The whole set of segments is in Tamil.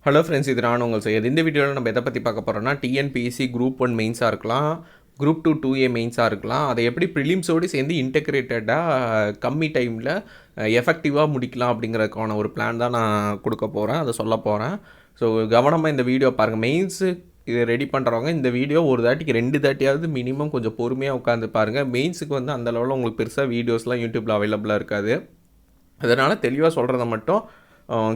ஹலோ ஃப்ரெண்ட்ஸ், இது நான் உங்கள் செய்யது. இந்த வீடியோவில் நம்ம எதை பற்றி பார்க்க போகிறோம்னா, டிஎன்பிஎஸ்சி குரூப் 1 மெயின்ஸாக இருக்கலாம், குரூப் 2 2A மெயின்ஸாக இருக்கலாம். அதை எப்படி ப்ரிலிம்ஸோடு சேர்ந்து இன்டெகிரேட்டடாக கம்மி டைமில் எஃபெக்டிவாக முடிக்கலாம் அப்படிங்கிறதுக்கான ஒரு பிளான் தான் நான் கொடுக்க போகிறேன், அதை சொல்ல போகிறேன். ஸோ கவனமாக இந்த வீடியோ பாருங்கள். மெயின்ஸு இது ரெடி பண்ணுறவங்க இந்த வீடியோ ஒரு தாட்டிக்கு 2 தாட்டியாவது மினிமம் கொஞ்சம் பொறுமையாக உட்காந்து பாருங்கள். மெயின்ஸுக்கு வந்து அந்த லெவலில் உங்களுக்கு பெருசாக வீடியோஸ்லாம் யூடியூப்பில் அவைலபிளாக இருக்காது. அதனால் தெளிவாக சொல்கிறத மட்டும்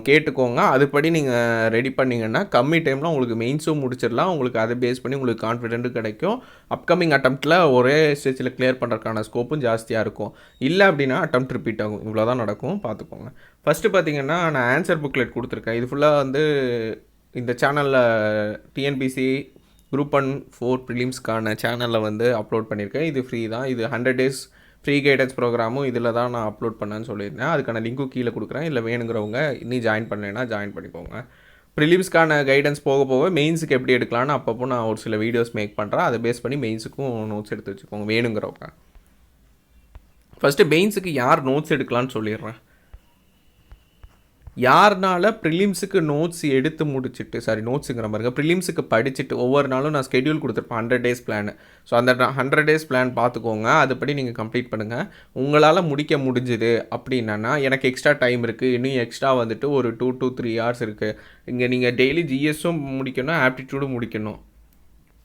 கேட்டுக்கோங்க. அதுபடி நீங்கள் ரெடி பண்ணிங்கன்னா கம்மி டைமில் உங்களுக்கு மெயின்ஸும் முடிச்சிடலாம். உங்களுக்கு அதை பேஸ் பண்ணி உங்களுக்கு கான்ஃபிடென்ட்டும் கிடைக்கும். அப்கமிங் அட்டம்ப்ட்டில் ஒரே ஸ்டேஜில் கிளியர் பண்ணுறதுக்கான ஸ்கோப்பும் ஜாஸ்தியாக இருக்கும். இல்லை அப்படின்னா அட்டம்ப்ட் ரிப்பீட் ஆகும். இவ்வளோ தான் நடக்கும், பார்த்துக்கோங்க. ஃபஸ்ட்டு பார்த்தீங்கன்னா, நான் ஆன்சர் புக்லெட் கொடுத்துருக்கேன். இது ஃபுல்லாக வந்து இந்த சேனலில் டிஎன்பிசி குரூப் 1 4 ப்ரிலிம்ஸ்க்கான சேனலில் வந்து அப்லோட் பண்ணியிருக்கேன். இது ஃப்ரீ தான். இது 100 days ஃப்ரீ கைடன்ஸ் ப்ரோக்ராமும் இதில் தான் நான் அப்லோட் பண்ணேன்னு சொல்லியிருந்தேன். அதுக்கான லிங்க்கும் கீழே கொடுக்குறேன். இல்லை வேணுங்கிறவங்க இன்னும் ஜாயின் பண்ணலைன்னா ஜாயின் பண்ணிக்கோங்க. ப்ரிலிம்ஸ்க்கான கைடன்ஸ் போக போக மெயின்ஸுக்கு எப்படி எடுக்கலான்னு அப்பப்போ நான் ஒரு சில வீடியோஸ் மேக் பண்ணுறேன். அதை பேஸ் பண்ணி மெயின்ஸுக்கும் நோட்ஸ் எடுத்து வச்சுக்கோங்க வேணுங்கிறவங்க. ஃபஸ்ட்டு மெயின்ஸுக்கு யார் நோட்ஸ் எடுக்கலான்னு சொல்லிடுறேன். யாருனால ப்ரிலிம்ஸுக்கு நோட்ஸ் எடுத்து முடிச்சுட்டு நோட்ஸுங்கிற மாதிரிங்க ப்ரிலிம்ஸுக்கு படிச்சுட்டு ஒவ்வொரு நாளும் நான் ஸ்கெடியூல் கொடுத்துருப்பேன் 100 days பிளான். ஸோ அந்த 100 days பிளான் பார்த்துக்கோங்க. அதுபடி நீங்கள் கம்ப்ளீட் பண்ணுங்கள். உங்களால் முடிக்க முடிஞ்சுது அப்படின்னா, எனக்கு எக்ஸ்ட்ரா டைம் இருக்குது, இன்னும் எக்ஸ்ட்ரா வந்துட்டு ஒரு 2 to 3 hours இருக்குது. இங்கே நீங்கள் டெய்லி ஜிஎஸும் முடிக்கணும், ஆப்டிடியூடும் முடிக்கணும்.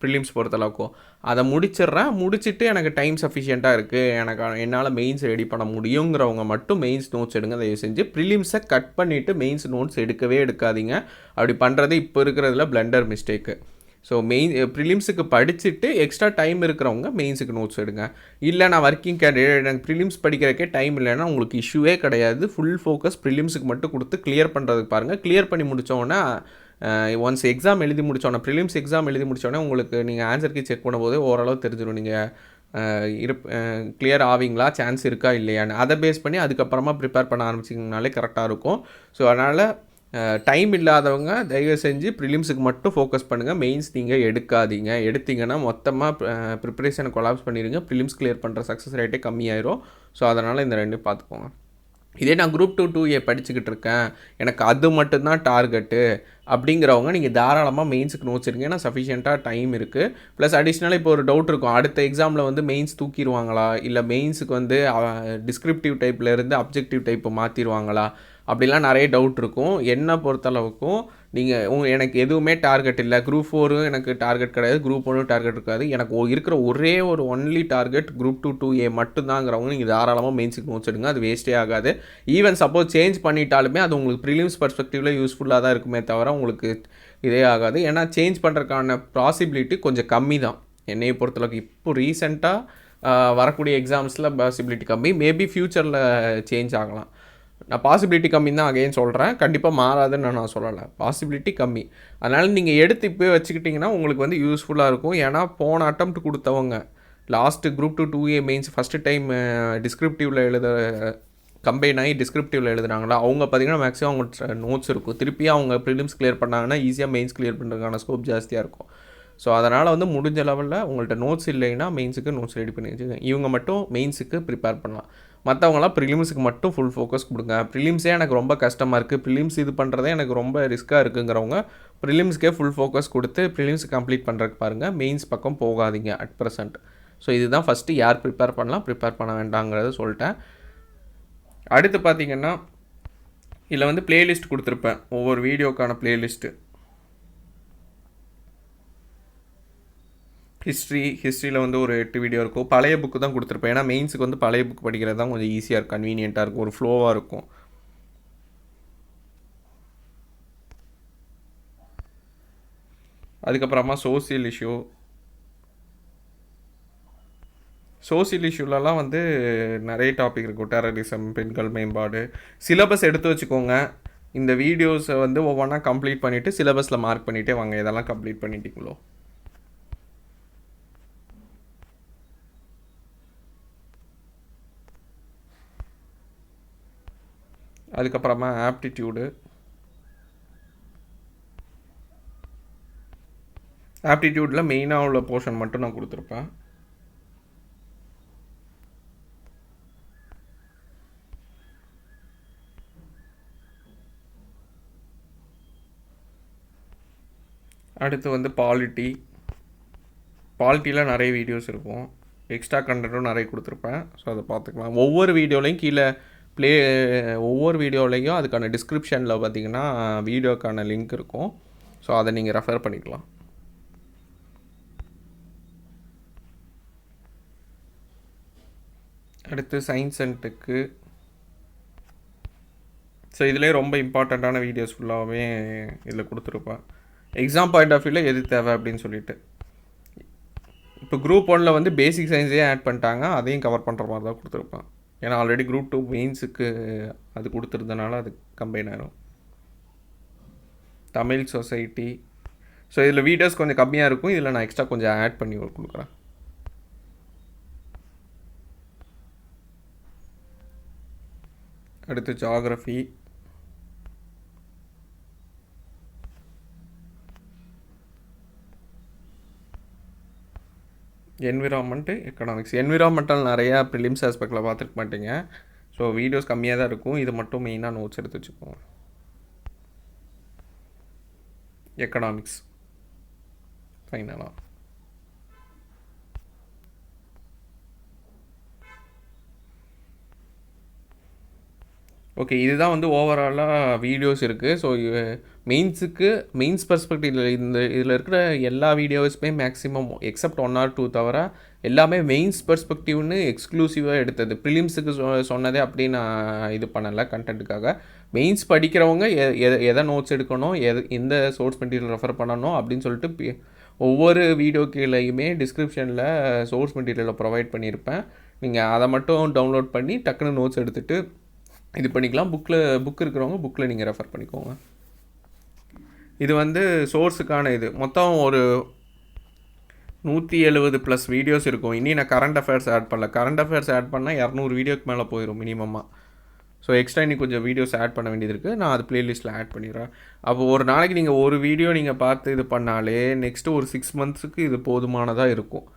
ப்ரிலிம்ஸ் பொறுத்தளவுக்கும் அதை முடிச்சுட்டு எனக்கு டைம் சஃபிஷியண்ட்டாக இருக்குது, என்னால் மெயின்ஸ் ரெடி பண்ண முடியுங்கிறவங்க மட்டும் மெயின்ஸ் நோட்ஸ் எடுங்க. தயவு செஞ்சு ப்ரிலிம்ஸை கட் பண்ணிவிட்டு மெயின்ஸ் நோட்ஸ் எடுக்காதீங்க. அப்படி பண்ணுறது இப்போ இருக்கிறதுல பிளண்டர் மிஸ்டேக்கு. ஸோ ப்ரிலிம்ஸுக்கு படிச்சுட்டு எக்ஸ்ட்ரா டைம் இருக்கிறவங்க மெயின்ஸுக்கு நோட்ஸ் எடுங்க. இல்லை நான் ஒர்க்கிங் கேண்டிடேட், எனக்கு ப்ரிலிம்ஸ் படிக்கிறதுக்கே டைம் இல்லைன்னா உங்களுக்கு இஷ்யூவே கிடையாது. ஃபுல் ஃபோக்கஸ் ப்ரிலிம்ஸுக்கு மட்டும் கொடுத்து கிளியர் பண்ணுறதுக்கு பாருங்கள். கிளியர் பண்ணி முடித்தோன்னே ஒன்ஸ் எக்ஸாம் எழுதி முடித்தோன்னே, ப்ரிலிம்ஸ் எக்ஸாம் எழுதி முடித்தோடனே உங்களுக்கு நீங்கள் ஆன்சர் கீ செக் பண்ணும்போது ஓரளவு தெரிஞ்சிடும் நீங்கள் கிளியர் ஆவீங்களா, சான்ஸ் இருக்கா இல்லையான்னு. அதை பேஸ் பண்ணி அதுக்கப்புறமா ப்ரிப்பேர் பண்ண ஆரம்பிச்சிங்கனாலே கரெக்டாக இருக்கும். ஸோ அதனால் டைம் இல்லாதவங்க தயவு செஞ்சு ப்ரிலிம்ஸுக்கு மட்டும் ஃபோக்கஸ் பண்ணுங்கள். மெயின்ஸ் நீங்கள் எடுக்காதீங்க. எடுத்திங்கன்னா மொத்தமாக ப்ரிப்பரேஷனை கொலாப்ஸ் பண்ணிடுங்க. ப்ரிலிம்ஸ் கிளியர் பண்ணுற சக்ஸஸ் ரேட்டே கம்மியாயிரும். ஸோ அதனால் இந்த ரெண்டும் பார்த்துக்கோங்க. இதே நான் குரூப் 2 2A படிச்சுக்கிட்டு இருக்கேன், எனக்கு அது மட்டும்தான் டார்கெட்டு அப்படிங்கிறவங்க நீங்கள் தாராளமாக மெயின்ஸுக்கு நோட்ஸ் எடுங்க. ஏன்னா சஃபிஷியண்ட்டாக டைம் இருக்குது. ப்ளஸ் அடிஷ்னலாக இப்போ ஒரு டவுட் இருக்கும், அடுத்த எக்ஸாமில் வந்து மெயின்ஸ் தூக்கிடுவாங்களா, இல்லை மெயின்ஸுக்கு வந்து டிஸ்கிரிப்டிவ் டைப்பில் இருந்து அப்ஜெக்டிவ் டைப்பை மாற்றிடுவாங்களா, அப்படிலாம் நிறைய டவுட் இருக்கும். என்னை பொறுத்தளவுக்கும் நீங்கள் எனக்கு எதுவுமே டார்கெட் இல்லை, குரூப் 4 எனக்கு டார்கெட் கிடையாது, குரூப் 1 டார்கெட் இருக்காது, எனக்கு இருக்கிற ஒரே ஒரு ஒன்லி டார்கெட் குரூப் 2 2A மட்டும்தாங்கிறவங்க நீங்கள் தாராளமாக மெயின்ஸுக்கு நோட்ஸ் எடுங்க. அது வேஸ்ட்டே ஆகாது. ஈவன் சப்போஸ் சேஞ்ச் பண்ணிட்டாலுமே அது உங்களுக்கு ப்ரிலிம்ஸ் பர்ஸ்பெக்டிவில் யூஸ்ஃபுல்லாக தான் இருக்குமே தவிர உங்களுக்கு இதே ஆகாது. ஏன்னா சேஞ்ச் பண்ணுறதுக்கான பாசிபிலிட்டி கொஞ்சம் கம்மி தான் என்னையை பொறுத்தளவுக்கு. இப்போ ரீசெண்டாக வரக்கூடிய எக்ஸாம்ஸில் பாசிபிலிட்டி கம்மி, மேபி ஃப்யூச்சரில் சேஞ்ச் ஆகலாம். நான் பாசிபிலிட்டி கம்மின்னு தான் அகைன் சொல்கிறேன், கண்டிப்பாக மாறாதுன்னு நான் சொல்லலை, பாசிபிலிட்டி கம்மி. அதனால் நீங்கள் எடுத்து இப்போ வச்சுக்கிட்டிங்கன்னா உங்களுக்கு வந்து யூஸ்ஃபுல்லாக இருக்கும். ஏன்னா போன அட்டம்ப்ட் கொடுத்தவங்க last group 2 2A mains first time டிஸ்கிரிப்டிவில் கம்பைன் ஆகி டிஸ்கிரிப்டிவில் எழுதுனாங்களா, அவங்க பார்த்திங்கன்னா மேக்ஸிமம் அவங்க நோட்ஸ் இருக்கும். திருப்பி அவங்க ப்ரிலிம்ஸ் கிளியர் பண்ணாங்கன்னா ஈஸியாக மெயின்ஸ் கிளியர் பண்ணுறதுக்கான ஸ்கோப் ஜாஸ்தியாக இருக்கும். ஸோ அதனால் வந்து முடிஞ்ச லெவலில் உங்கள்கிட்ட நோட்ஸ் இல்லைன்னா மெயின்ஸுக்கு நோட்ஸ் ரெடி பண்ணி வச்சுக்கோங்க. இவங்க மட்டும் மெயின்ஸுக்கு ப்ரிப்பேர் பண்ணலாம், மற்றவங்களாம் ப்ரிலிம்ஸுக்கு மட்டும் ஃபுல் ஃபோக்கஸ் கொடுங்க. ப்ரிலிம்ஸே எனக்கு ரொம்ப கஷ்டமாக இருக்குது, ப்ரிலிம்ஸ் இது பண்ணுறதே எனக்கு ரொம்ப ரிஸ்க்காக இருக்குங்கிறவங்க ப்ரிலிம்ஸ்க்கே ஃபுல் ஃபோக்கஸ் கொடுத்து ப்ரிலிம்ஸ் கம்ப்ளீட் பண்ணுறதுக்கு பாருங்கள். மெயின்ஸ் பக்கம் போகாதீங்க அட் ப்ரெசென்ட். ஸோ இதுதான் ஃபஸ்ட்டு யார் ப்ரிப்பேர் பண்ணலாம், ப்ரிப்பேர் பண்ண வேண்டாங்கிறத சொல்லிட்டேன். அடுத்து பார்த்திங்கன்னா, இதில் வந்து ப்ளேலிஸ்ட் கொடுத்துருப்பேன், ஒவ்வொரு வீடியோக்கான ப்ளேலிஸ்ட்டு. ஹிஸ்ட்ரியில் வந்து ஒரு 8 வீடியோ இருக்கும். பழைய புக்கு தான் கொடுத்துருப்பேன், ஏன்னா மெயின்ஸுக்கு வந்து பழைய புக் படிக்கிறது தான் கொஞ்சம் ஈஸியாக இருக்கும், கன்வீனியண்ட்டாக இருக்கும், ஒரு ஃப்ளோவாக இருக்கும். அதுக்கப்புறமா சோசியல் இஷ்யூலலாம் வந்து நிறைய டாபிக் இருக்கும். டெரரிசம், பெண்கள் மேம்பாடு. சிலபஸ் எடுத்து வச்சுக்கோங்க. இந்த வீடியோஸை வந்து ஒவ்வொன்றா கம்ப்ளீட் பண்ணிவிட்டு சிலபஸில் மார்க் பண்ணிகிட்டே வாங்க, இதெல்லாம் கம்ப்ளீட் பண்ணிட்டீங்களோ. அதுக்கப்புறமா ஆப்டிடியூடில் மெயினாக உள்ள போர்ஷன் மட்டும் நான் கொடுத்துருப்பேன். அடுத்து வந்து பாலிட்டியில் நிறைய வீடியோஸ் இருக்கும், எக்ஸ்ட்ரா கண்டென்ட்டும் நிறைய கொடுத்துருப்பேன். ஸோ அதை பார்த்துக்கலாம். ஒவ்வொரு வீடியோலையும் கீழே ஒவ்வொரு வீடியோலையும் அதுக்கான டிஸ்கிரிப்ஷனில் பார்த்திங்கன்னா வீடியோக்கான லிங்க் இருக்கும். ஸோ அதை நீங்கள் ரெஃபர் பண்ணிக்கலாம். அடுத்து சயின்ஸ் அண்ட் டெக்கு. ஸோ இதிலே ரொம்ப இம்பார்ட்டண்ட்டான வீடியோஸ் ஃபுல்லாகவே இதில் கொடுத்துருப்பேன். எக்ஸாம் பாயிண்ட் ஆஃப் வியூவில் எது தேவை அப்படின்னு சொல்லிட்டு. இப்போ குரூப் 1 வந்து பேசிக் சயின்ஸே ஆட் பண்ணிட்டாங்க, அதையும் கவர் பண்ணுற மாதிரி தான் கொடுத்துருப்பேன். ஏன்னா ஆல்ரெடி குரூப் 2 மெயின்ஸுக்கு அது கொடுத்துருந்தனால அது கம்பைன் ஆகிடும். தமிழ் சொசைட்டி. ஸோ இதில் வீடியோஸ் கொஞ்சம் கம்மியாக இருக்கும், இதில் நான் எக்ஸ்ட்ரா கொஞ்சம் ஆட் பண்ணி கொடுக்குறேன். அடுத்து ஜியாகிரஃபி. Environment, economics. என்விரான்மெண்டல் நிறையா ப்ரிலிம்ஸ் ஆஸ்பெக்டில் பார்த்துருக்க மாட்டீங்க. ஸோ வீடியோஸ் கம்மியாக தான் இருக்கும், இது மட்டும் மெயினாக நோட்ஸ் எடுத்து வச்சுப்போம். எக்கனாமிக்ஸ் ஃபைனலாக. ஓகே, இதுதான் வந்து ஓவராலாக வீடியோஸ் இருக்குது. ஸோ மெயின்ஸ் பெர்ஸ்பெக்டிவ் இதில் இருக்கிற எல்லா வீடியோஸுமே மேக்ஸிமம் எக்ஸப்ட் 1 or 2 தவிர எல்லாமே மெயின்ஸ் பெர்ஸ்பெக்டிவ்னு எக்ஸ்க்ளூசிவாக எடுத்தது. ப்ரிலிம்ஸுக்கு சொன்னதே அப்படி நான் இது பண்ணலை கண்டென்ட்டுக்காக. மெயின்ஸ் படிக்கிறவங்க எதை நோட்ஸ் எடுக்கணும், எந்த சோர்ஸ் மெட்டீரியல் ரெஃபர் பண்ணணும் அப்படின்னு சொல்லிட்டு ஒவ்வொரு வீடியோ கீழேயுமே டிஸ்கிரிப்ஷனில் சோர்ஸ் மெட்டீரியலை ப்ரொவைட் பண்ணியிருப்பேன். நீங்கள் அதை மட்டும் டவுன்லோட் பண்ணி டக்குன்னு நோட்ஸ் எடுத்துகிட்டு இது பண்ணிக்கலாம். புக் இருக்கிறவங்க புக்கில் நீங்கள் ரெஃபர் பண்ணிக்கோங்க. இது வந்து சோர்ஸுக்கான இது மொத்தம் ஒரு 170+ வீடியோஸ் இருக்கும். இனி நான் கரண்ட் அஃபேர்ஸ் ஆட் பண்ணல. கரண்ட் அஃபேர்ஸ் ஆட் பண்ணால் 200 வீடியோக்கு மேலே போயிடும் மினிமமாக. ஸோ எக்ஸ்ட்ரா இன்னும் கொஞ்சம் வீடியோஸ் ஆட் பண்ண வேண்டியது இருக்குது. நான் அது ப்ளேலிஸ்ட்டில் ஆட் பண்ணிடுறேன். அப்போ ஒரு நாளைக்கு நீங்கள் ஒரு வீடியோ நீங்கள் பார்த்து இது பண்ணாலே நெக்ஸ்ட்டு ஒரு 6 months இது போதுமானதாக இருக்கும்.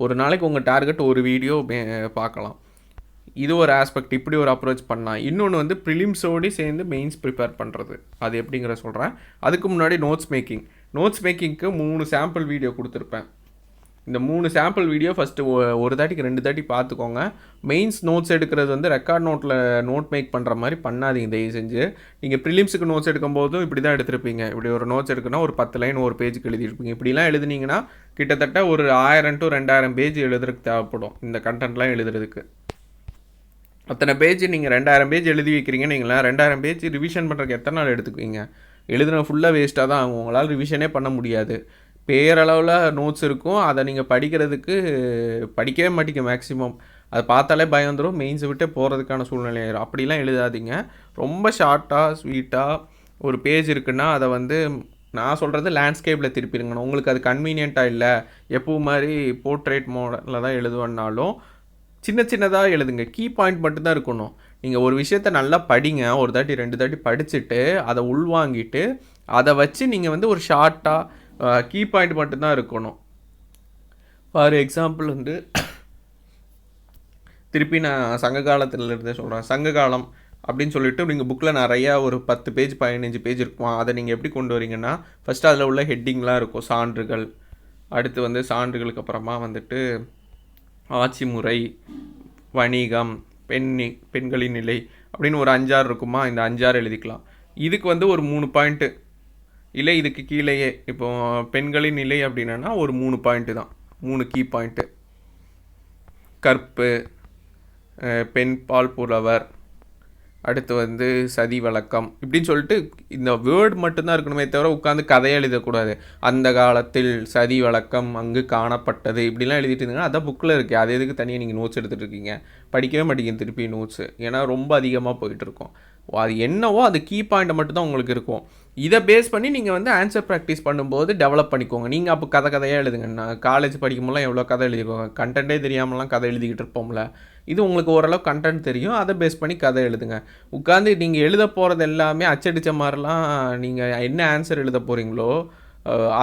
ஒரு நாளைக்கு உங்கள் டார்கெட் ஒரு வீடியோ பார்க்கலாம். இது ஒரு ஆஸ்பெக்ட், இப்படி ஒரு அப்ரோச் பண்ணலாம். இன்னொன்று வந்து ப்ரிலிம்ஸோடு சேர்ந்து மெயின்ஸ் ப்ரிப்பேர் பண்ணுறது, அது எப்படிங்கிற சொல்கிறேன். அதுக்கு முன்னாடி நோட்ஸ் மேக்கிங்க்கு 3 சாம்பிள் வீடியோ கொடுத்துருப்பேன். இந்த 3 சாம்பிள் வீடியோ ஃபஸ்ட்டு ஒரு தாட்டிக்கு 2 தாட்டி பார்த்துக்கோங்க. மெயின்ஸ் நோட்ஸ் எடுக்கிறது வந்து ரெக்கார்ட் நோட் மேக் பண்ணுற மாதிரி பண்ணாதீங்க தயவு செஞ்சு. நீங்கள் ப்ரிலிம்ஸுக்கு நோட்ஸ் எடுக்கும்போதும் இப்படி தான் எடுத்திருப்பீங்க. இப்படி ஒரு நோட்ஸ் எடுக்கணும், ஒரு 10 லைன் ஒரு பேஜுக்கு எழுதியிருப்பீங்க. இப்படிலாம் எழுதுனீங்கன்னா கிட்டத்தட்ட ஒரு 1000 to 2000 பேஜ் எழுதுறதுக்கு தேவைப்படும் இந்த கண்டென்ட்லாம் எழுதுறதுக்கு. அத்தனை பேஜ் நீங்கள் 2000 பேஜ் எழுதி வைக்கிறீங்கன்னு நீங்களா 2000 பேஜ் ரிவிஷன் பண்ணுறதுக்கு எத்தனை நாள் எடுத்துக்குவீங்க? எழுதுன ஃபுல்லாக வேஸ்ட்டாக தான் ஆகும். உங்களால் ரிவிஷனே பண்ண முடியாது. பேரளவில் நோட்ஸ் இருக்கும், அதை நீங்கள் படிக்கவே மாட்டீங்க மேக்ஸிமம். அதை பார்த்தாலே பயம் வந்துடும், மெயின்ஸை விட்டு போகிறதுக்கான சூழ்நிலை ஆயிடும். அப்படிலாம் எழுதாதீங்க. ரொம்ப ஷார்ட்டாக ஸ்வீட்டாக ஒரு பேஜ் இருக்குன்னா அதை வந்து நான் சொல்கிறது லேண்ட்ஸ்கேப்பில் திருப்பிடுங்கண்ணா. உங்களுக்கு அது கன்வீனியண்ட்டாக இல்லை, எப்போ மாதிரி போர்ட்ரேட் மோடில் தான் எழுதுவேன்னாலும் சின்னதாக எழுதுங்க. கீ பாயிண்ட் மட்டும்தான் இருக்கணும். நீங்கள் ஒரு விஷயத்த நல்லா படிங்க, ஒரு தாட்டி 2 தாட்டி படிச்சுட்டு அதை உள்வாங்கிட்டு அதை வச்சு நீங்கள் வந்து ஒரு ஷார்ட்டாக கீ பாயிண்ட் மட்டும்தான் இருக்கணும். ஃபார் எக்ஸாம்பிள் வந்து திருப்பி நான் சங்க காலத்திலேருந்தே சொல்கிறேன். சங்க காலம் அப்படின்னு சொல்லிட்டு நீங்கள் புக்கில் நிறையா ஒரு 10 பேஜ் 15 பேஜ் இருக்கும். அதை நீங்கள் எப்படி கொண்டு வரீங்கன்னா ஃபஸ்ட்டு அதில் உள்ள ஹெட்டிங்லாம் இருக்கும், சான்றுகள். அடுத்து வந்து சான்றுகளுக்கு அப்புறமா வந்துட்டு ஆட்சி முறை, வணிகம், பெண்களின் நிலை அப்படின்னு ஒரு 5-6 இருக்குமா. இந்த 5-6 எழுதிக்கலாம். இதுக்கு வந்து ஒரு 3 பாயிண்ட்டு இல்லை, இதுக்கு கீழேயே இப்போ பெண்களின் நிலை அப்படின்னா ஒரு 3 பாயிண்ட்டு தான், 3 கீ பாயிண்ட்டு. கற்பு, பெண் பால் புலவர், அடுத்து வந்து சதி வழக்கம் இப்படின்னு சொல்லிட்டு இந்த வேர்டு மட்டும்தான் இருக்கணுமே தவிர உட்காந்து கதையை எழுதக்கூடாது. அந்த காலத்தில் சதி வழக்கம் அங்கு காணப்பட்டது இப்படிலாம் எழுதிட்டு இருந்தீங்கன்னா அதான் புக்கில் இருக்குது. அது எதுக்கு தனியாக நீங்கள் நோட்ஸ் எடுத்துகிட்டு இருக்கீங்க? படிக்கவே மாட்டீங்க திருப்பி நோட்ஸு, ஏன்னா ரொம்ப அதிகமாக போயிட்டுருக்கோம். அது என்னவோ அது கீ பாயிண்ட்டை மட்டும்தான் உங்களுக்கு இருக்கும். இதை பேஸ் பண்ணி நீங்கள் வந்து ஆன்சர் ப்ராக்டிஸ் பண்ணும்போது டெவலப் பண்ணிக்கோங்க. நீங்கள் அப்போ கதையாக எழுதுங்க. நான் காலேஜ் படிக்கும்போதெல்லாம் எவ்வளோ கதை எழுதிக்கோங்க. கண்டென்ட்டே தெரியாமலாம் கதை எழுதிக்கிட்டு இருப்போம்ல. இது உங்களுக்கு ஓரளவு கண்டென்ட் தெரியும், அதை பேஸ் பண்ணி கதை எழுதுங்க. உட்காந்து நீங்கள் எழுத போகிறது எல்லாமே அச்சடித்த மாதிரிலாம் நீங்கள் என்ன ஆன்சர் எழுத போகிறீங்களோ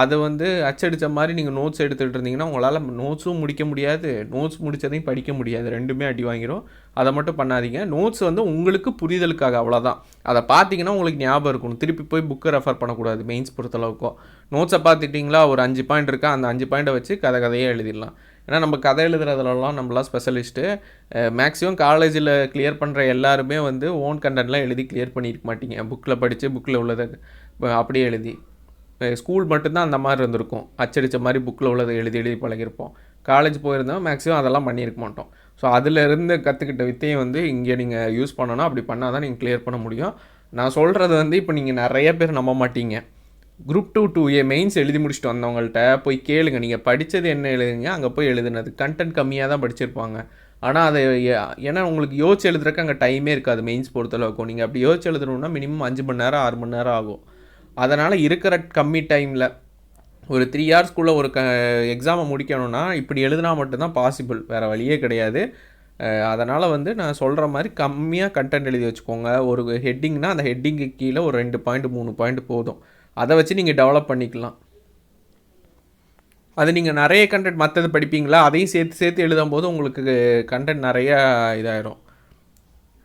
அது வந்து அச்சடித்த மாதிரி நீங்கள் நோட்ஸ் எடுத்துகிட்டு இருந்தீங்கன்னா உங்களால் நோட்ஸும் முடிக்க முடியாது, நோட்ஸ் முடித்ததையும் படிக்க முடியாது, ரெண்டுமே அடி வாங்கிடும். அதை மட்டும் பண்ணாதீங்க. நோட்ஸ் வந்து உங்களுக்கு புரிதலுக்காக, அவ்வளோதான். அதை பார்த்தீங்கன்னா உங்களுக்கு ஞாபகம் இருக்கணும். திருப்பி போய் புக்கை ரெஃபர் பண்ணக்கூடாது. மெயின்ஸ் பொறுத்தளவுக்கும் நோட்ஸை பார்த்துட்டிங்களா, ஒரு 5 பாயிண்ட் இருக்கா, அந்த 5 பாயிண்ட்டை வச்சு கதையே எழுதிடலாம். ஏன்னா நம்ம கதை எழுதுறதுலலாம் நம்மளாம் ஸ்பெஷலிஸ்ட்டு. மேக்ஸிமம் காலேஜில் கிளியர் பண்ணுற எல்லாருமே வந்து ஓன் கண்டென்ட்லாம் எழுதி கிளியர் பண்ணியிருக்க மாட்டீங்க. புக்கில் படித்து புக்கில் உள்ளதை அப்படியே எழுதி. ஸ்கூல் மட்டும்தான் அந்த மாதிரி இருந்திருக்கும். அச்சடித்த மாதிரி புக்கில் உள்ளதை எழுதி பழகிருப்போம். காலேஜ் போயிருந்தோம் மேக்ஸிமம் அதெல்லாம் பண்ணியிருக்க மாட்டோம். ஸோ அதிலிருந்து கற்றுக்கிட்ட வித்தையை வந்து இங்கே நீங்கள் யூஸ் பண்ணணும். அப்படி பண்ணால் தான் நீங்கள் கிளியர் பண்ண முடியும். நான் சொல்கிறது வந்து இப்போ நீங்கள் நிறைய பேர் நம்ப மாட்டீங்க. குரூப் 2 2A மெயின்ஸ் எழுதி முடிச்சுட்டு வந்தவங்கள்ட்ட போய் கேளுங்க, நீங்கள் படித்தது என்ன எழுதுங்க, அங்கே போய் எழுதுனது கண்டென்ட் கம்மியாக தான் படிச்சிருப்பாங்க. ஆனால் அதை ஏன்னா உங்களுக்கு யோசிச்சு எழுதுறதுக்கு அங்கே டைமே இருக்காது. மெயின்ஸ் பொறுத்தளவுக்கும் நீங்கள் அப்படி யோசிச்சு எழுதணுன்னா மினிமம் 5 மணி நேரம் 6 மணி நேரம் ஆகும். அதனால் இருக்கிற கம்மி டைமில் ஒரு 3 ஹவர்ஸ்க்குள்ளே ஒரு எக்ஸாமை முடிக்கணும்னா இப்படி எழுதினா மட்டும்தான் பாசிபிள், வேறு வழியே கிடையாது. அதனால் வந்து நான் சொல்கிற மாதிரி கம்மியாக கண்டென்ட் எழுதி வச்சுக்கோங்க. ஒரு ஹெட்டிங்னால் அந்த ஹெட்டிங்கு கீழே ஒரு 2 பாயிண்ட் 3 பாயிண்ட் போதும். அதை வச்சு நீங்கள் டெவலப் பண்ணிக்கலாம். அது நீங்கள் நிறைய கண்டென்ட் மற்றது படிப்பீங்களா, அதையும் சேர்த்து எழுதும் போது உங்களுக்கு கண்டென்ட் நிறையா இதாயிரும்.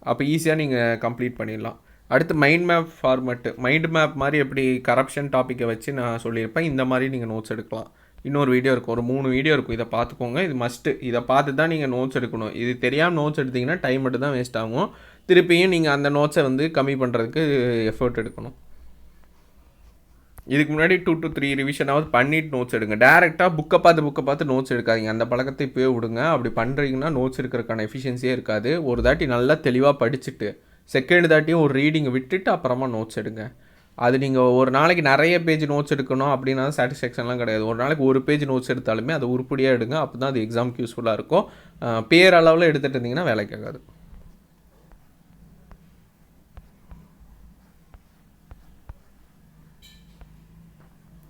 அப்போ ஈஸியாக நீங்கள் கம்ப்ளீட் பண்ணிடலாம். அடுத்து mind map format. Mind map மாதிரி எப்படி கரப்ஷன் டாப்பிக்கை வச்சு நான் சொல்லியிருப்பேன். இந்த மாதிரி நீங்கள் நோட்ஸ் எடுக்கலாம். இன்னொரு வீடியோ இருக்கும், ஒரு 3 வீடியோ இருக்கும். இதை பார்த்துக்கோங்க, இது மஸ்ட்டு. இதை பார்த்து தான் நீங்கள் நோட்ஸ் எடுக்கணும். இது தெரியாமல் நோட்ஸ் எடுத்திங்கன்னா டைம் மட்டும் தான் வேஸ்ட் ஆகும். திருப்பியும் நீங்கள் அந்த நோட்ஸை வந்து கம்மி பண்ணுறதுக்கு எஃபர்ட் எடுக்கணும். இதுக்கு முன்னாடி 2 to 3 ரிவிஷனாவது பண்ணிவிட்டு நோட்ஸ் எடுங்க. டேரெக்டாக புக்கை பார்த்து நோட்ஸ் எடுக்காதீங்க. அந்த பழக்கத்தை இப்போயே விடுங்க. அப்படி பண்ணுறீங்கன்னா நோட்ஸ் எடுக்கிறதுக்கான எஃபிஷியன்சியே இருக்காது. ஒரு தாட்டி நல்லா தெளிவாக படிச்சுட்டு செகண்ட் தாட்டியும் ஒரு ரீடிங்கை விட்டுட்டு அப்புறமா நோட்ஸ் எடுங்க. அது நீங்கள் ஒரு நாளைக்கு நிறைய பேஜ் நோட்ஸ் எடுக்கணும் அப்படின்னா சாட்டிஸ்ஃபேக்ஷன்லாம் கிடையாது. ஒரு நாளைக்கு ஒரு பேஜ் நோட்ஸ் எடுத்தாலுமே அதை உருப்படியாக எடுங்க. அப்போ தான் அது எக்ஸாமுக்கு யூஸ்ஃபுல்லாக இருக்கும். பேரளவில் எடுத்துகிட்டு இருந்தீங்கன்னா வேலைக்கு ஆகாது.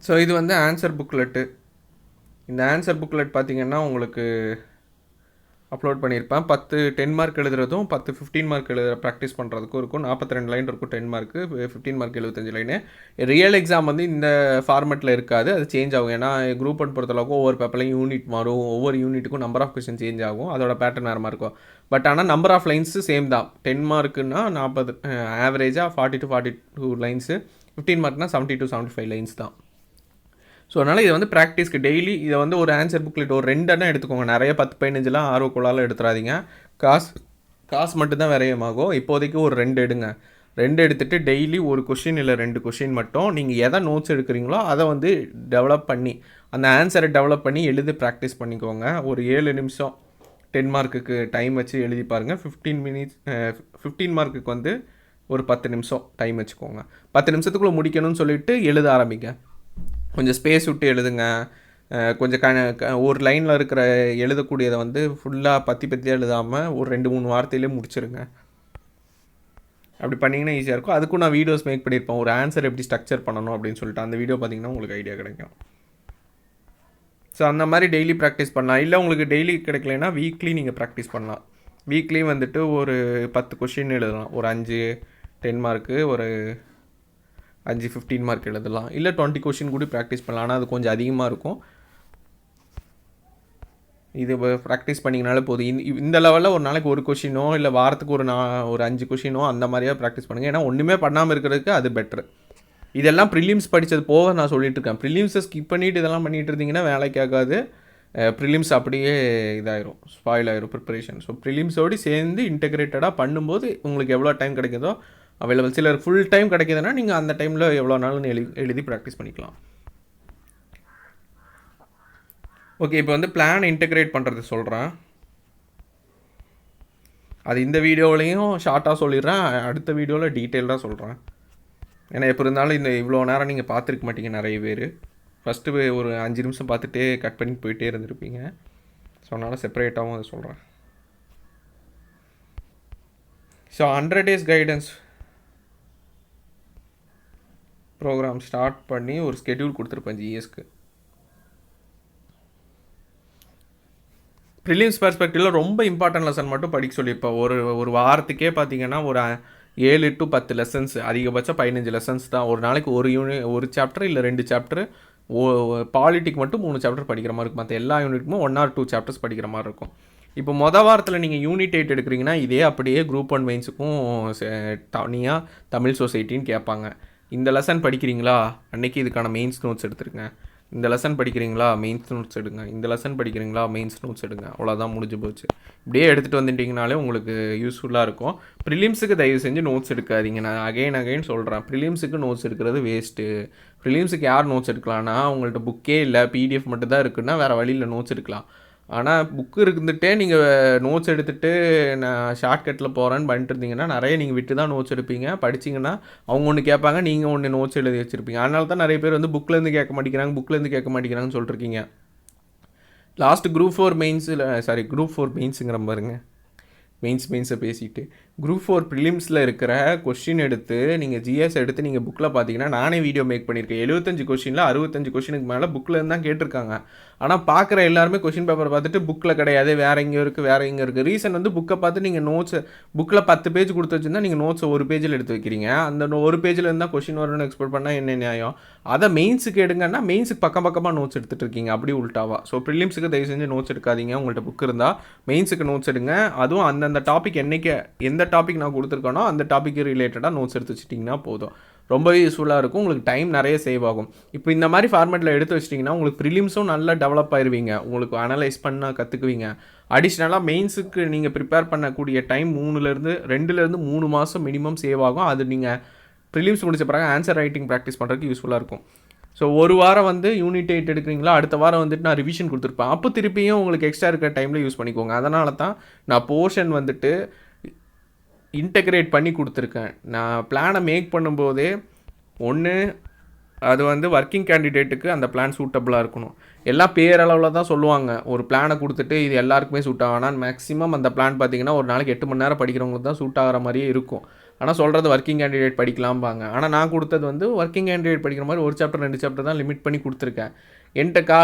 ஸோ இது வந்து ஆன்சர் புக்லெட்டு. இந்த ஆன்சர் புக்லெட் பார்த்திங்கன்னா உங்களுக்கு அப்லோட் பண்ணியிருப்பேன். 10 மார்க் எழுதுறதும் 15 மார்க் ப்ராக்டிஸ் பண்ணுறதுக்கும் இருக்கும். 42 லைன் இருக்கும் 10 mark, 15 mark 75 line. Real exam வந்து இந்த ஃபார்மெட்டில் இருக்காது, அது சேஞ்ச் ஆகும். ஏன்னா குரூப் 1 பொறுத்தளவுக்கு ஒவ்வொரு பேப்பர்லையும் யூனிட் மாறும், ஒவ்வொரு யூனிட்டுக்கும் நம்பர் ஆஃப் கொஸ்டின் சேஞ்ச் ஆகும், அதோட பேட்டர்ன் வேறு மாதிரி இருக்கும். பட் ஆனால் நம்பர் ஆஃப் லைன்ஸு சேம் தான். 10 மார்க்குன்னா 40, ஆவரேஜாக 40 to 42 லைன்ஸு, 15 மார்க்னா 70 to 75 லைன்ஸ் தான். ஸோ அதனால் இதை வந்து ப்ராக்டிஸ்க்கு டெய்லி இதை வந்து ஒரு ஆன்சர் புக்லெட் ஒரு 2 எண்ணம் எடுத்துக்கோங்க. நிறைய 10-15 ஆர்வக்குள்ளால் எடுத்துடாதீங்க. காசு மட்டும்தான் விரயமாகும். இப்போதைக்கு ஒரு 2 எடுங்க. 2 எடுத்துகிட்டு டெய்லி ஒரு கொஷின் இல்லை 2 கொஷின் மட்டும் நீங்கள் எதை நோட்ஸ் எடுக்கிறீங்களோ அதை வந்து டெவலப் பண்ணி அந்த ஆன்சரை டெவலப் பண்ணி எழுதி ப்ராக்டிஸ் பண்ணிக்கோங்க. ஒரு 7 நிமிஷம் 10 மார்க்குக்கு டைம் வச்சு எழுதி பாருங்கள். 15 மார்க்குக்கு வந்து ஒரு 10 நிமிஷம் டைம் வச்சுக்கோங்க. 10 நிமிஷத்துக்குள்ளே முடிக்கணும்னு சொல்லிவிட்டு எழுத ஆரம்பிங்க. கொஞ்சம் ஸ்பேஸ் விட்டு எழுதுங்க. கொஞ்சம் ஒரு லைனில் இருக்கிற எழுதக்கூடியதை வந்து ஃபுல்லாக பத்தியாக எழுதாமல் ஒரு 2-3 வார்த்தையிலே முடிச்சிருங்க. அப்படி பண்ணிங்கன்னா ஈஸியாக இருக்கும். அதுக்கும் நான் வீடியோஸ் மேக் பண்ணியிருப்பேன், ஒரு ஆன்சர் எப்படி ஸ்ட்ரக்சர் பண்ணணும் அப்படின்னு சொல்லிட்டு. அந்த வீடியோ பார்த்திங்கன்னா உங்களுக்கு ஐடியா கிடைக்கும். ஸோ அந்த மாதிரி டெய்லி ப்ராக்டிஸ் பண்ணலாம். இல்லை உங்களுக்கு டெய்லி கிடைக்கலனா வீக்லி நீங்கள் ப்ராக்டிஸ் பண்ணலாம். வீக்லி வந்துட்டு ஒரு 10 கொஷின் எழுதலாம். ஒரு 5-10 மார்க்கு, ஒரு 5-15 மார்க் எழுதலாம். இல்லை 20 கொஷின் கூட ப்ராக்டிஸ் பண்ணலாம். ஆனால் அது கொஞ்சம் அதிகமாக இருக்கும். இது ப்ராக்டிஸ் பண்ணிங்கனாலே போதும். இந்த லெவலில் ஒரு நாளைக்கு ஒரு கொஷினோ இல்லை வாரத்துக்கு ஒரு 5 கொஷினோ அந்த மாதிரியாக ப்ராக்டிஸ் பண்ணுங்கள். ஏன்னா ஒன்றுமே பண்ணாமல் இருக்கிறதுக்கு அது பெட்ரு. இதெல்லாம் ப்ரிலிம்ஸ் படித்தது போக நான் சொல்லிட்டு இருக்கேன். ப்ரிலிம்ஸை ஸ்கிப் பண்ணிவிட்டு இதெல்லாம் பண்ணிகிட்டு இருந்தீங்கன்னா வேலைக்கு ஆகாது. ப்ரிலிம்ஸ் அப்படியே இதாயிரும், ஸ்பாயில் ஆயிரும் ப்ரிப்பரேஷன். ஸோ ப்ரிலிம்ஸோடு சேர்ந்து இன்டெகிரேட்டடாக பண்ணும்போது உங்களுக்கு எவ்வளோ டைம் கிடைக்குதோ அவைலபிள். சிலர் ஃபுல் டைம் கிடைக்கிதுன்னா நீங்கள் அந்த டைமில் எவ்வளோ நாளும் எழுதி ப்ராக்டிஸ் பண்ணிக்கலாம். ஓகே, இப்போ வந்து பிளான் இன்டெகிரேட் பண்ணுறது சொல்கிறேன். அது இந்த வீடியோவிலையும் ஷார்ட்டாக சொல்லிடுறேன், அடுத்த வீடியோவில் டீட்டெயில்டாக சொல்கிறேன். ஏன்னா எப்போ இருந்தாலும் இந்த இவ்வளோ நேரம் நீங்கள் பார்த்துருக்க மாட்டீங்க நிறைய பேர். ஃபஸ்ட்டு ஒரு 5 நிமிஷம் பார்த்துட்டே கட் பண்ணி போயிட்டே இருந்திருப்பீங்க. ஸோ அதனால் செப்பரேட்டாகவும் அதை சொல்கிறேன். So 100 days guidance program start பண்ணி ஒரு ஸ்கெட்யூல் கொடுத்துருப்பேன் ஜிஎஸ்க்கு. ப்ரிலிம்ஸ் பெர்ஸ்பெக்டிவில் ரொம்ப இம்பார்ட்டன்ட் லெசன் மட்டும் படிக்க சொல்லியிருப்பேன். ஒரு வாரத்துக்கே பார்த்தீங்கன்னா ஒரு 7 to 10 லெசன்ஸ், அதிகபட்சம் 15 லெசன்ஸ் தான். ஒரு நாளைக்கு ஒரு சாப்டர் இல்லை 2 சாப்டர் பாலிட்டிக் மட்டும் 3 சாப்டர் படிக்கிற மாதிரி இருக்கும். மற்ற எல்லா யூனிட்டுமே 1 or 2 சாப்டர்ஸ் படிக்கிற மாதிரி இருக்கும். இப்போ வாரத்தில் நீங்கள் யூனிட் 8 எடுக்கிறீங்கன்னா இதே அப்படியே குரூப் 1 மெயின்ஸுக்கும் தனியாக தமிழ் சொசைட்டின்னு கேட்பாங்க. இந்த லெசன் படிக்கிறீங்களா, அன்றைக்கி இதுக்கான மெயின்ஸ் நோட்ஸ் எடுத்துருங்க. இந்த லெசன் படிக்கிறீங்களா, மெயின்ஸ் நோட்ஸ் எடுங்க. இந்த லெசன் படிக்கிறீங்களா, மெயின்ஸ் நோட்ஸ் எடுங்க. அவ்வளோதான், முடிஞ்சு போச்சு. இப்படியே எடுத்துகிட்டு வந்துட்டிங்கனாலே உங்களுக்கு யூஸ்ஃபுல்லாக இருக்கும். ப்ரிலிம்ஸுக்கு தயவு செஞ்சு நோட்ஸ் எடுக்காதீங்க. நான் அகைன் சொல்கிறேன், ப்ரிலிம்ஸுக்கு நோட்ஸ் எடுக்கிறது வேஸ்ட்டு. ப்ரிலிம்ஸுக்கு யார் நோட்ஸ் எடுக்கலாம்னா, உங்கள்கிட்ட புக்கே இல்லை, பிடிஎஃப் மட்டும் தான் இருக்குன்னா வேறு வழியில் நோட்ஸ் எடுக்கலாம். ஆனால் புக்கு இருந்துகிட்டே நீங்கள் நோட்ஸ் எடுத்துகிட்டு நான் ஷார்ட்கட்டில் போகிறேன்னு பண்ணிட்டு இருந்தீங்கன்னா நிறைய நீங்கள் விட்டு தான் நோட்ஸ் எடுப்பீங்க. படிச்சிங்கன்னா அவங்க ஒன்று கேட்பாங்க, நீங்கள் ஒன்று நோட்ஸ் எழுதி வச்சுருப்பீங்க. அதனால தான் நிறைய பேர் புக்லேருந்து கேட்க மாட்டேங்கிறாங்கன்னு சொல்லிருக்கீங்க. லாஸ்ட் குரூப் 4 மெயின்ஸுங்கிற பாருங்க, மெயின்ஸை பேசிட்டு குரூப் 4 ப்ரிலிம்ஸில் இருக்கிற கொஷின் எடுத்து நீங்கள் ஜிஎஸ் எடுத்து நீங்கள் புக்கில் பார்த்தீங்கன்னா, நானே வீடியோ மேக் பண்ணியிருக்கேன். 75 கொஷினில் 65 கொஷினுக்கு மேலே புக்கில் இருந்து தான் கேட்டிருக்காங்க. ஆனால் பார்க்குற எல்லாருமே கொஷின் பேப்பர் பார்த்துட்டு புக்கில் கிடையாது, வேறு எங்கே இருக்குது. ரீசன் புக்கை பார்த்து நீங்கள் நோட்ஸ் புக்கில் 10 பேஜ் கொடுத்து வச்சுருந்தா நீங்கள் நோட்ஸை ஒரு பேஜில் எடுத்து வைக்கிறீங்க. அந்த ஒரு பேஜில் இருந்தால் கொஷின் வரும்னு எக்ஸ்பெக்ட் பண்ணால் என்ன நியாயம்? அதை மெயின்ஸுக்கு எடுங்கன்னா மெயின்ஸுக்கு பக்கமாக நோட்ஸ் எடுத்துகிட்டு இருக்கீங்க, அப்படி உள்டாவா. ஸோ ப்ரிலிம்ஸுக்கு தயவு செஞ்சு நோட்ஸ் எடுக்காதீங்க. உங்கள்கிட்ட புக் இருந்தால் மெயின்ஸுக்கு நோட்ஸ் எடுங்க. அதுவும் அந்தந்த டாபிக் எந்த டாபிக் நான் கொடுத்துருக்கேனோ அந்த டாபிக்கு ரிலேட்டடாக நோட்ஸ் எடுத்து வச்சிட்டிங்கன்னா போதும். ரொம்பவே யூஸ்ஃபுல்லாக இருக்கும். உங்களுக்கு டைம் நிறைய சேவ் ஆகும். இப்போ இந்த மாதிரி ஃபார்மேட்டில் எடுத்து வச்சிட்டிங்கன்னா உங்களுக்கு ப்ரிலிம்ஸும் நல்லா டெவலப் ஆயிடுவீங்க. உங்களுக்கு அனலைஸ் பண்ண கற்றுக்குவீங்க. அடிஷ்னலாக மெயின்ஸுக்கு நீங்கள் ப்ரிப்பேர் பண்ணக்கூடிய டைம் 2 to 3 மாதம் மினிமம் சேவ் ஆகும். அது நீங்கள் ப்ரிலிம்ஸ் முடிச்ச பிறகு ஆன்சர் ரைட்டிங் ப்ராக்டிஸ் பண்ணுறதுக்கு யூஸ்ஃபுல்லாக இருக்கும். ஸோ ஒரு வாரம் யூனிட் 8 எடுக்கிறீங்களா, அடுத்த வாரம் நான் ரிவிஷன் கொடுத்துருப்பேன். அப்போ திருப்பியும் உங்களுக்கு எக்ஸ்ட்ரா இருக்கிற டைமில் யூஸ் பண்ணிக்கோங்க. அதனால தான் நான் போர்ஷன் இன்டெகிரேட் பண்ணி கொடுத்துருக்கேன். நான் பிளானை மேக் பண்ணும்போதே ஒன்று அது ஒர்க்கிங் கேண்டிடேட்டுக்கு அந்த பிளான் சூட்டபுளாக இருக்கணும். எல்லாம் பேரளவில் தான் சொல்லுவாங்க. ஒரு பிளானை கொடுத்துட்டு இது எல்லாருக்குமே சூட் ஆகணும். மேக்ஸிமம் அந்த பிளான் பார்த்திங்கன்னா ஒரு நாளைக்கு 8 மணி நேரம் படிக்கிறவங்களுக்கு தான் சூட் ஆகிற மாதிரியே இருக்கும். ஆனால் சொல்கிறது ஒர்க்கிங் கேண்டிடேட் படிக்கலாம்பாங்க. ஆனால் நான் கொடுத்தது ஒர்க்கிங் கேண்டிடேட் படிக்கிற மாதிரி 1 சாப்டர் 2 சாப்டர் தான் லிமிட் பண்ணி கொடுத்துருக்கேன். என்கிட்ட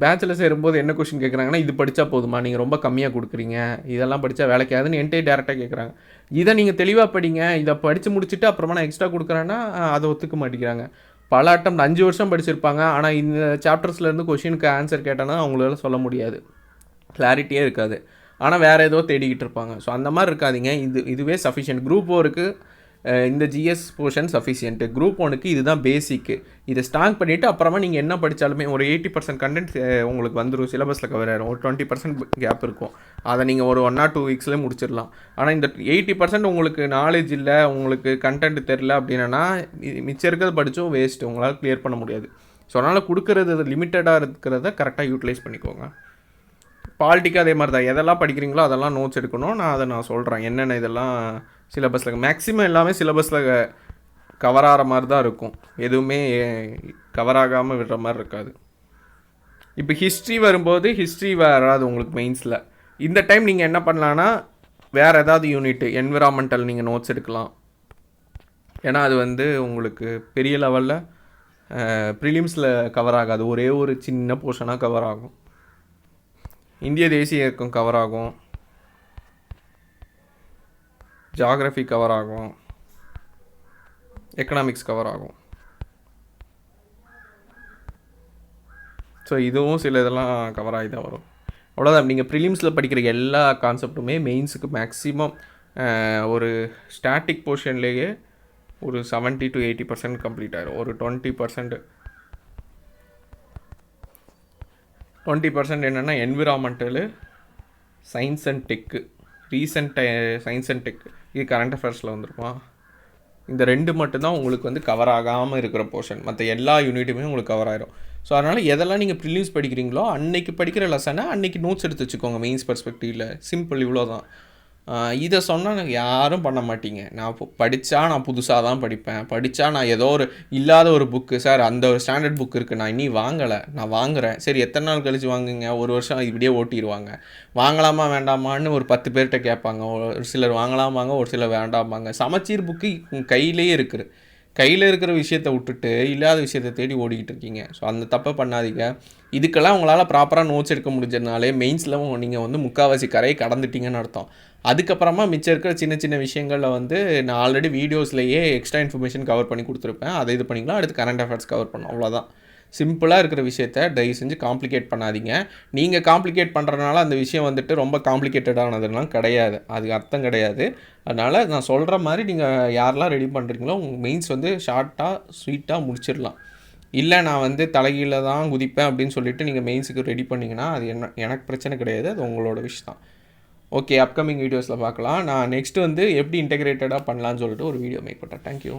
பேச்சுலர் சேரும்போது என்ன கொஷின் கேட்குறாங்கன்னா, இது படித்தா போதுமா, நீங்கள் ரொம்ப கம்மியாக கொடுக்குறீங்க, இதெல்லாம் படித்தா வேலைக்காதுன்னு என்கிட்ட டேரெக்டாக கேட்குறாங்க. இதை நீங்கள் தெளிவாக படிங்க, இதை படித்து முடிச்சுட்டு அப்புறமா நான் எக்ஸ்ட்ரா கொடுக்குறேன்னா அதை ஒத்துக்க மாட்டேங்கிறாங்க. பல அட்டம் 5 வருஷம் படிச்சிருப்பாங்க. ஆனால் இந்த சாப்டர்ஸ்லேருந்து கொஷினுக்கு ஆன்சர் கேட்டேன்னா அவங்களால சொல்ல முடியாது, கிளாரிட்டியே இருக்காது. ஆனால் வேறு ஏதோ தேடிக்கிட்டு இருப்பாங்க. ஸோ அந்த மாதிரி இருக்காதிங்க. இதுவே சஃபிஷியன்ட். குரூப் 4க்கு இந்த ஜிஎஸ் போர்ஷன் சஃபிஷியன்ட்டு. குரூப் 1க்கு இதுதான் பேசிக்கு. இதை ஸ்டார்ட் பண்ணிவிட்டு அப்புறமா நீங்கள் என்ன படித்தாலுமே ஒரு 80% கண்டென்ட் உங்களுக்கு வந்துடும், சிலபஸில் கவர் ஆகிடும். ஒரு 20% கேப் இருக்கும். அதை நீங்கள் ஒரு 1 or 2 வீக்ஸ்லேயே முடிச்சிடலாம். ஆனால் இந்த 80% உங்களுக்கு நாலேஜ் இல்லை, உங்களுக்கு கண்டென்ட் தெரில அப்படின்னா மிச்சம் இருக்கிறது படித்தும் வேஸ்ட்டு, உங்களால் கிளியர் பண்ண முடியாது. ஸோ அதனால் கொடுக்குறது லிமிட்டடாக இருக்கிறத கரெக்டாக யூட்டிலைஸ் பண்ணிக்கோங்க. பாலிட்டிக்கு அதே மாதிரி தான். எதெல்லாம் படிக்கிறீங்களோ அதெல்லாம் நோட்ஸ் எடுக்கணும். நான் சொல்கிறேன் என்னென்ன இதெல்லாம் சிலபஸில் மேக்ஸிமம் எல்லாமே சிலபஸில் கவர் ஆகிற மாதிரி தான் இருக்கும். எதுவுமே கவர் ஆகாமல் விடுற மாதிரி இருக்காது. இப்போ ஹிஸ்ட்ரி வரும்போது ஹிஸ்ட்ரி வராது உங்களுக்கு மெயின்ஸில். இந்த டைம் நீங்கள் என்ன பண்ணலான்னா வேறு ஏதாவது யூனிட் என்விரான்மெண்டல் நீங்கள் நோட்ஸ் எடுக்கலாம். ஏன்னா அது உங்களுக்கு பெரிய லெவலில் ப்ரிலிம்ஸில் கவர் ஆகாது. ஒரே ஒரு சின்ன போர்ஷனாக கவர் ஆகும். இந்திய தேசிய இயக்கம் கவர் ஆகும், ஜாகிரஃபி கவர் ஆகும், எக்கனாமிக்ஸ் கவர் ஆகும். ஸோ இதுவும் சில இதெல்லாம் கவர் ஆகி தான் வரும். அவ்வளோதான். நீங்கள் ப்ரிலிம்ஸில் படிக்கிற எல்லா கான்செப்ட்டுமே மெயின்ஸுக்கு மேக்ஸிமம் ஒரு ஸ்டாட்டிக் போர்ஷன்லேயே ஒரு 70 to 80% கம்ப்ளீட் ஆகிடும். ஒரு 20% என்னென்னா environmental, science and tech, recent science and tech, இது கரண்ட் அஃபேர்ஸில் வந்துருமா. இந்த 2 மட்டும்தான் உங்களுக்கு கவர் ஆகாமல் இருக்கிற போர்ஷன். மற்ற எல்லா யூனிட்டுமே உங்களுக்கு கவர் ஆகிடும். ஸோ அதனால் எதெல்லாம் நீங்கள் ப்ரிலிம்ஸ் படிக்கிறீங்களோ அன்றைக்கி படிக்கிற லெசனை அன்றைக்கி நோட்ஸ் எடுத்து வச்சுக்கோங்க. மெயின்ஸ் பெர்ஸ்பெக்டிவில் சிம்பிள், இவ்வளோ தான். இதை சொன்னால் யாரும் பண்ண மாட்டீங்க. நான் புதுசாக தான் படித்தா நான் ஏதோ ஒரு இல்லாத ஒரு புக்கு, சார் அந்த ஒரு ஸ்டாண்டர்ட் புக் இருக்குது, நான் இனி வாங்கலை, நான் வாங்குகிறேன். சரி எத்தனை நாள் கழித்து வாங்குங்க, ஒரு வருஷம் இப்படியே ஓட்டிடுவாங்க. வாங்கலாமா வேண்டாமான்னு ஒரு 10 பேர்கிட்ட கேட்பாங்க. ஒரு சிலர் வாங்கலாமாங்க, ஒரு சிலர் வேண்டாமாங்க. சமச்சீர் புக்கு கையிலேயே இருக்குது. கையில் இருக்கிற விஷயத்தை விட்டுட்டு இல்லாத விஷயத்தை தேடி ஓடிக்கிட்டு இருக்கீங்க. ஸோ அந்த தப்பை பண்ணாதீங்க. இதுக்கெல்லாம் உங்களால் ப்ராப்பராக நோட்ஸ் எடுக்க முடிஞ்சதுனாலே மெயின்ஸில் நீங்கள் முக்கால்வாசி கரையை கடந்துட்டீங்கன்னு அர்த்தம். அதுக்கப்புறமா மிச்சம் இருக்கிற சின்ன சின்ன விஷயங்களில் நான் ஆல்ரெடி வீடியோஸ்லேயே எக்ஸ்ட்ரா இன்ஃபர்மேஷன் கவர் பண்ணி கொடுத்துருப்பேன். அதை இது பண்ணிக்கலாம். அடுத்து கரண்ட் அஃபேர்ஸ் கவர் பண்ணோம், அவ்வளோதான். சிம்பிளாக இருக்கிற விஷயத்த தயவு செஞ்சு காம்ப்ளிகேட் பண்ணாதீங்க. நீங்கள் காம்ப்ளிகேட் பண்ணுறதுனால அந்த விஷயம் வந்துட்டு ரொம்ப காம்ப்ளிகேட்டடானதுலாம் கிடையாது, அதுக்கு அர்த்தம் கிடையாது. அதனால் நான் சொல்கிற மாதிரி நீங்கள் யாரெல்லாம் ரெடி பண்ணுறீங்களோ உங்கள் மெயின்ஸ் வந்து ஷார்ட்டாக ஸ்வீட்டாக முடிச்சிடலாம். இல்லை நான் வந்து தலைகீழ தான் குதிப்பேன் அப்படின்னு சொல்லிட்டு நீங்கள் மெயின்ஸுக்கு ரெடி பண்ணிங்கன்னா அது எனக்கு பிரச்சனை கிடையாது, அது உங்களோட விஷ் தான். ஓகே, அப்கமிங் வீடியோஸில் பார்க்கலாம். நான் நெக்ஸ்ட்டு வந்து எப்படி இன்டெகிரேட்டடாக பண்ணலான்னு சொல்லிட்டு ஒரு வீடியோ மேக் பண்ணுறேன். தேங்க்யூ.